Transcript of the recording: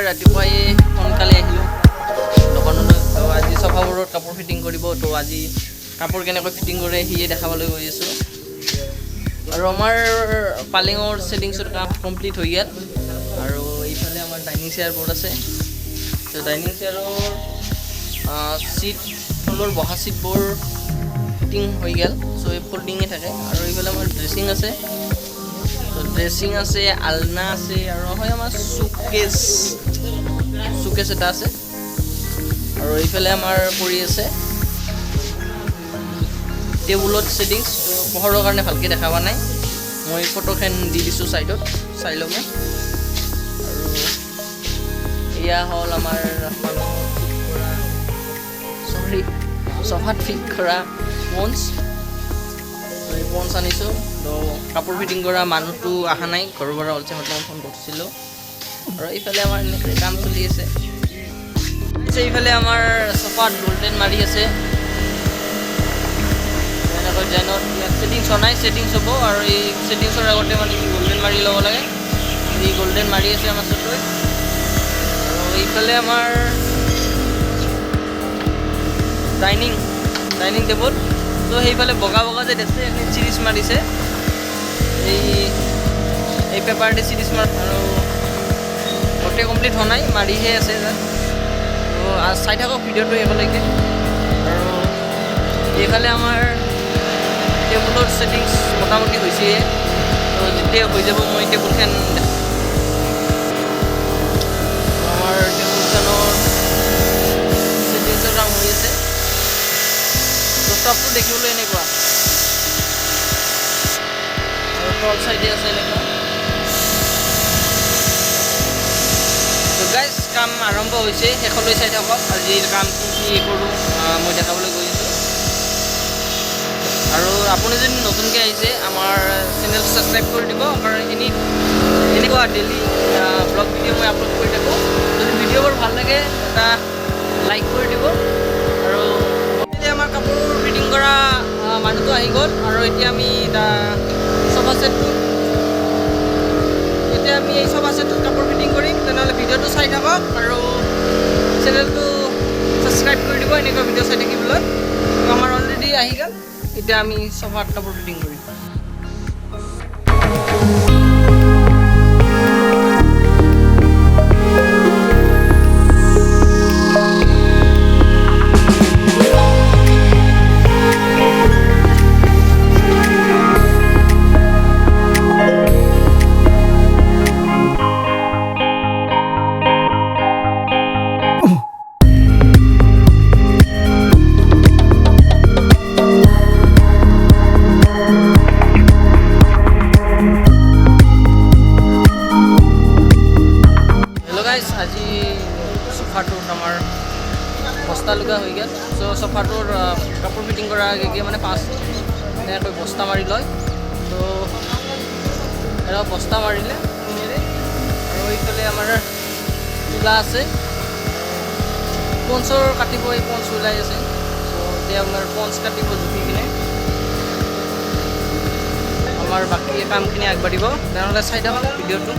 ৰাতিপুৱাই সোনকালে আহিলোঁ দোকানলৈ। তো আজি চফাবোৰত কাপোৰ ফিটিং কৰিব। তো আজি কাপোৰ কেনেকৈ ফিটিং কৰে সিয়ে দেখাবলৈ গৈ আছোঁ। আৰু আমাৰ পালেঙৰ ছেটিংছৰ কাম কমপ্লিট হৈ গ'ল। আৰু এইফালে আমাৰ ডাইনিং চেয়াৰবোৰ আছে। তো ডাইনিং চেয়াৰৰ ছিট তলৰ বহা ছিটবোৰ ফিটিং হৈ গ'ল। চ' এই ফল্ডিঙে থাকে। আৰু এইফালে আমাৰ ড্ৰেছিং আছে। তো ড্ৰেছিং আছে, আলনা আছে, আৰু হয় আমাৰ চুকেছ এটা আছে। আৰু এইফালে আমাৰ পৰি আছে টেবুলত ছেটিংছ। তো পোহৰৰ কাৰণে ভালকৈ দেখা পোৱা নাই, মই ফটোখন দি দিছোঁ ছাইডত, চাই ল'ব। আৰু এয়া হ'ল আমাৰ চফাত ফিট কৰা পঞ্চ। এই পঞ্চ আনিছোঁ। তো কাপোৰ ফিটিং কৰা মানুহটো অহা নাই, ঘৰৰ পৰা ওলছে মই ফোন কৰিছিলোঁ। আৰু এইফালে আমাৰ এনেকৈ কাম চলি আছে। এইফালে আমাৰ চফাত গল্ডেন মাৰি আছে। এনেকৈ ডিজাইনত ছেটিংছ হোৱা নাই, ছেটিংছ হ'ব। আৰু এই ছেটিংছৰ আগতে মানে কি গল্ডেন মাৰি ল'ব লাগে। এই গল্ডেন মাৰি আছে আমাৰ চটোৱে। আৰু এইফালে আমাৰ ডাইনিং টেবুল। তো সেইফালে বগা যে দেখছে এইখিনি চিৰিজ মাৰিছে, এই পেপাৰ দি চিৰিজ আৰু গোটেই কমপ্লিট হোৱা নাই, মাৰিহে আছে তাত। তো চাই থাকক ভিডিঅ'টো একেলগে। আৰু এইফালে আমাৰ টেবুলৰ ছেটিংছ মোটামুটি হৈছে। তো যেতিয়া হৈ যাব মই টেবুলখন আমাৰ টেবুলখনৰ ছেটিংছৰ কাম হৈ আছে। তো টপটো দেখিবলৈ এনেকুৱা, আৰু তল চাইডে আছে এনেকুৱা। তো গাইজ কাম আৰম্ভ হৈছে, শেষলৈ চাই থাকক। আজিৰ কাম কি কৰোঁ মই দেখাবলৈ গৈ আছোঁ। আৰু আপুনি যদি নতুনকৈ আহিছে আমাৰ চেনেলটো ছাবস্ক্ৰাইব কৰি দিব, কাৰণ এনেকুৱা ডেইলি ব্লগ ভিডিঅ' মই আপলোড কৰি থাকোঁ। যদি ভিডিঅ'বোৰ ভাল লাগে এটা লাইক কৰি দিব। আৰু এতিয়া আমাৰ কাপোৰ ফিটিং কৰা মানুহটো আহি গ'ল। আৰু এতিয়া আমি এই চফা ছেটটোত কাপোৰ ফিটিং কৰিম। তেনেহ'লে ভিডিঅ'টো চাই থাকক আৰু চেনেলটো ছাবস্ক্ৰাইব কৰি দিব এনেকুৱা ভিডিঅ' চাই থাকিবলৈ। আমাৰ অলৰেডি আহি গ'ল, এতিয়া আমি চফাত কাপোৰ ফিটিং কৰিম। আজি চফাটোত আমাৰ বস্তা লগা হৈ গ'ল। চ' চফাটোৰ কাপোৰ ফিটিং কৰা আগে মানে 5 এনেকৈ বস্তা মাৰি লয়। তো এটা বস্তা মাৰিলে আৰু এইফালে আমাৰ তোলা আছে, পঞ্চৰ কাটিব, এই পঞ্চ ওলাই আছে। চ' এতিয়া আমাৰ পঞ্চ কাটিব জুখি কিনে আমাৰ বাকী কামখিনি আগবাঢ়িব। তেনেহ'লে চাই থাকক ভিডিঅ'টো।